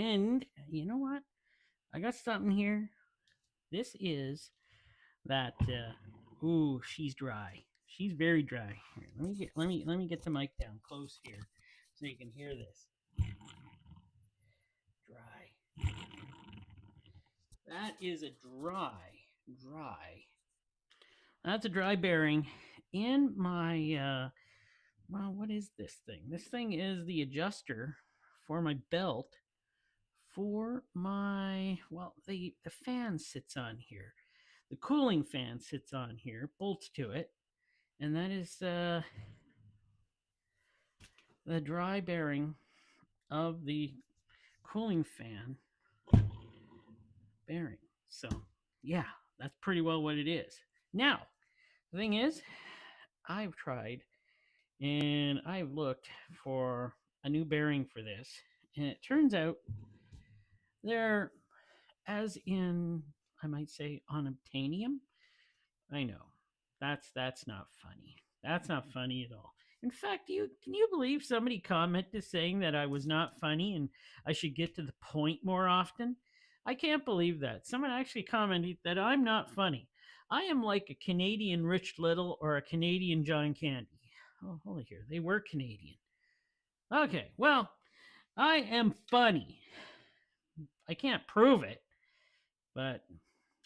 And you know what? I got something here. This is that. Ooh, she's dry. She's very dry. Here, let me get the mic down close here so you can hear this. Dry. That is a dry. That's a dry bearing in my. Well, what is this thing? This thing is the adjuster for my belt for my. Well, the fan sits on here. The cooling fan sits on here, bolts to it, and that is the dry bearing of the cooling fan bearing. So, yeah, that's pretty well what it is. Now, the thing is, I've tried and I've looked for a new bearing for this, and it turns out they're, as in, I might say, unobtainium. I know that's not funny. That's not funny at all. In fact, can you believe somebody commented saying that I was not funny and I should get to the point more often? I can't believe that. Someone actually commented that I'm not funny. I am like a Canadian Rich Little or a Canadian John Candy. Oh, holy here. They were Canadian. Okay, well, I am funny. I can't prove it, but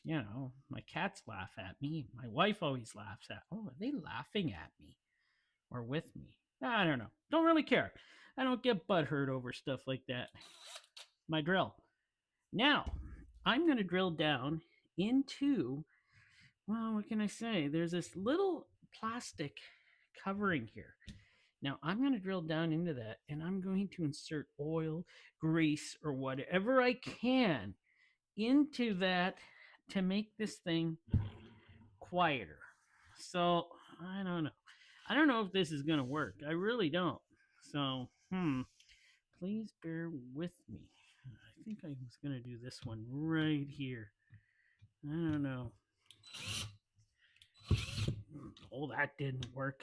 my cats laugh at me. My wife always laughs at. Oh, are they laughing at me or with me? I don't know. Don't really care. I don't get butthurt over stuff like that. My drill. Now, I'm going to drill down into, well, what can I say? There's this little plastic covering here. Now, I'm going to drill down into that and I'm going to insert oil, grease, or whatever I can into that to make this thing quieter. So, I don't know. I don't know if this is going to work. I really don't. So, please bear with me. I think I was going to do this one right here. I don't know. Oh, that didn't work.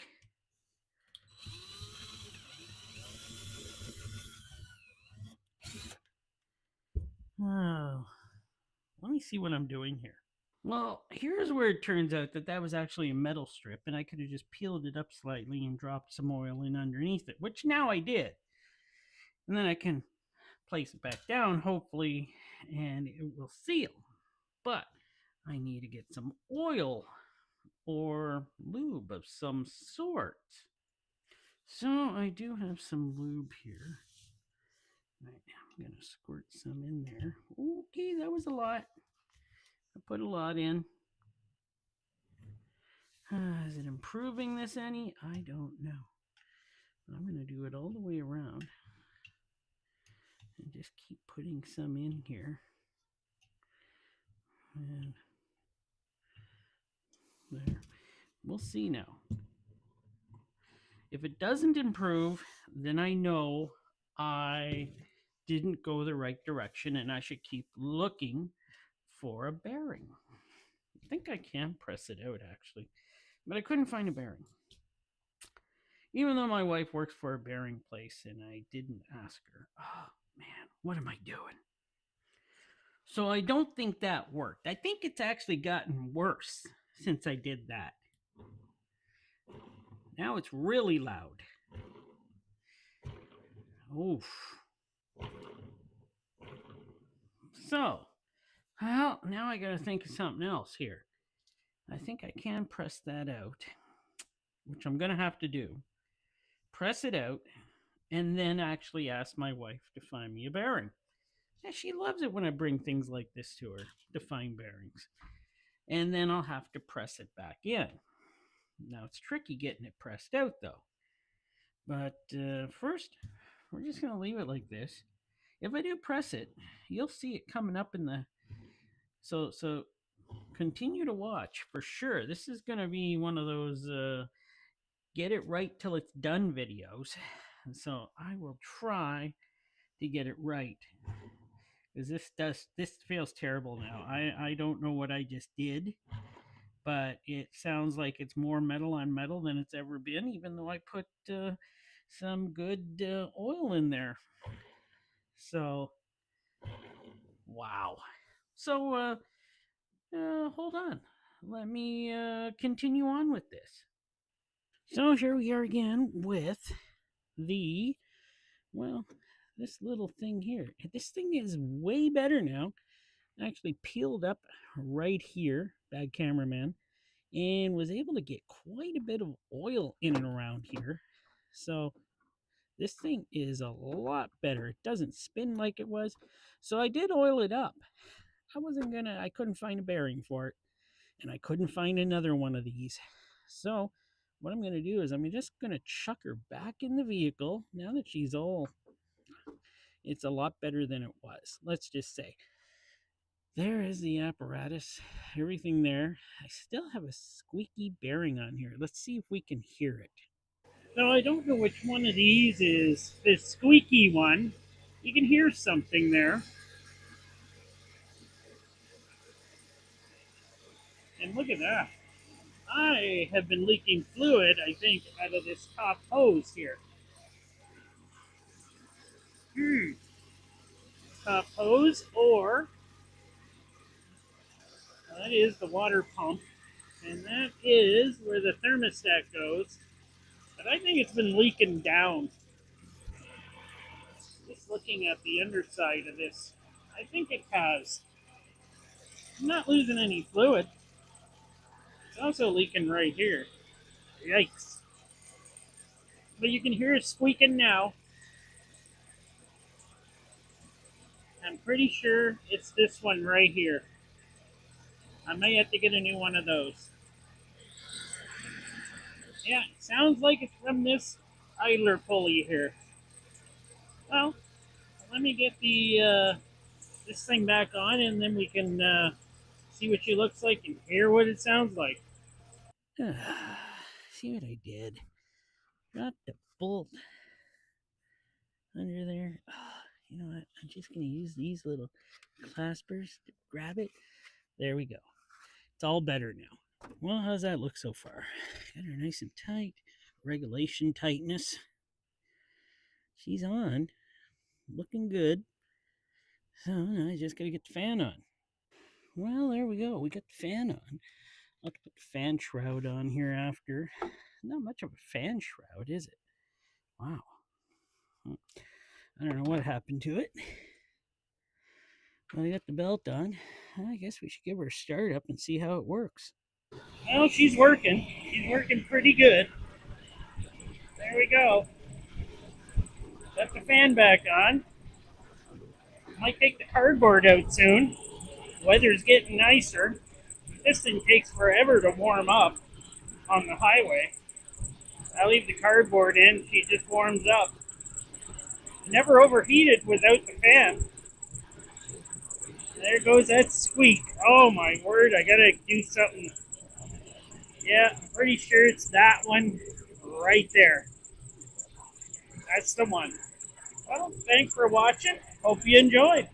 Oh, let me see what I'm doing here. Well, here's where it turns out that was actually a metal strip, and I could have just peeled it up slightly and dropped some oil in underneath it, which now I did. And then I can place it back down, hopefully, and it will seal. But I need to get some oil or lube of some sort. So I do have some lube here. Right, I'm going to squirt some in there. Okay, that was a lot. I put a lot in. Is it improving this any? I don't know. But I'm going to do it all the way around. And just keep putting some in here. And there. We'll see now. If it doesn't improve, then I know I didn't go the right direction and I should keep looking for a bearing. I think I can press it out actually, but I couldn't find a bearing. Even though my wife works for a bearing place and I didn't ask her. Oh man, what am I doing? So I don't think that worked. I think it's actually gotten worse since I did that. Now it's really loud. Oof. So, well, now I gotta think of something else here. I think I can press that out, which I'm gonna have to do. Press it out, and then actually ask my wife to find me a bearing. And she loves it when I bring things like this to her, to find bearings. And then I'll have to press it back in. Now it's tricky getting it pressed out though. But first, we're just going to leave it like this. If I do press it, you'll see it coming up in the... So continue to watch for sure. This is going to be one of those get it right till it's done videos. And so I will try to get it right. Because this feels terrible now. I don't know what I just did, but it sounds like it's more metal on metal than it's ever been, even though I put some good oil in there. So Wow. So, hold on. Let me continue on with this. So here we are again with the, well, this little thing here. This thing is way better now. Actually peeled up right here, bad cameraman, and was able to get quite a bit of oil in and around here. So this thing is a lot better. It doesn't spin like it was. So I did oil it up. I couldn't find a bearing for it, and I couldn't find another one of these. So what I'm gonna do is I'm just gonna chuck her back in the vehicle now that she's all, it's a lot better than it was. Let's just say. There is the apparatus, everything there. I still have a squeaky bearing on here. Let's see if we can hear it. So I don't know which one of these is the squeaky one. You can hear something there. And look at that. I have been leaking fluid, I think, out of this top hose here. Top hose, or that is the water pump. And that is where the thermostat goes. But I think it's been leaking down. Just looking at the underside of this, I think it has. I'm not losing any fluid. It's also leaking right here. Yikes. But you can hear it squeaking now. I'm pretty sure it's this one right here. I may have to get a new one of those. Yeah, it sounds like it's from this idler pulley here. Well, let me get the this thing back on, and then we can see what she looks like and hear what it sounds like. See what I did? Got the bolt under there. You know what? I'm just going to use these little claspers to grab it. There we go. It's all better now. Well, how's that look so far? Got her nice and tight. Regulation tightness. She's on. Looking good. So now I just got to get the fan on. Well, there we go. We got the fan on. I'll have to put the fan shroud on here after. Not much of a fan shroud, is it? Wow. I don't know what happened to it. Well, I got the belt on. I guess we should give her a start up and see how it works. Well, she's working. She's working pretty good. There we go. Got the fan back on. Might take the cardboard out soon. Weather's getting nicer. This thing takes forever to warm up on the highway. I leave the cardboard in. She just warms up. Never overheated without the fan. There goes that squeak. Oh my word, I gotta do something. Yeah, I'm pretty sure it's that one right there. That's the one. Well, thanks for watching. Hope you enjoyed.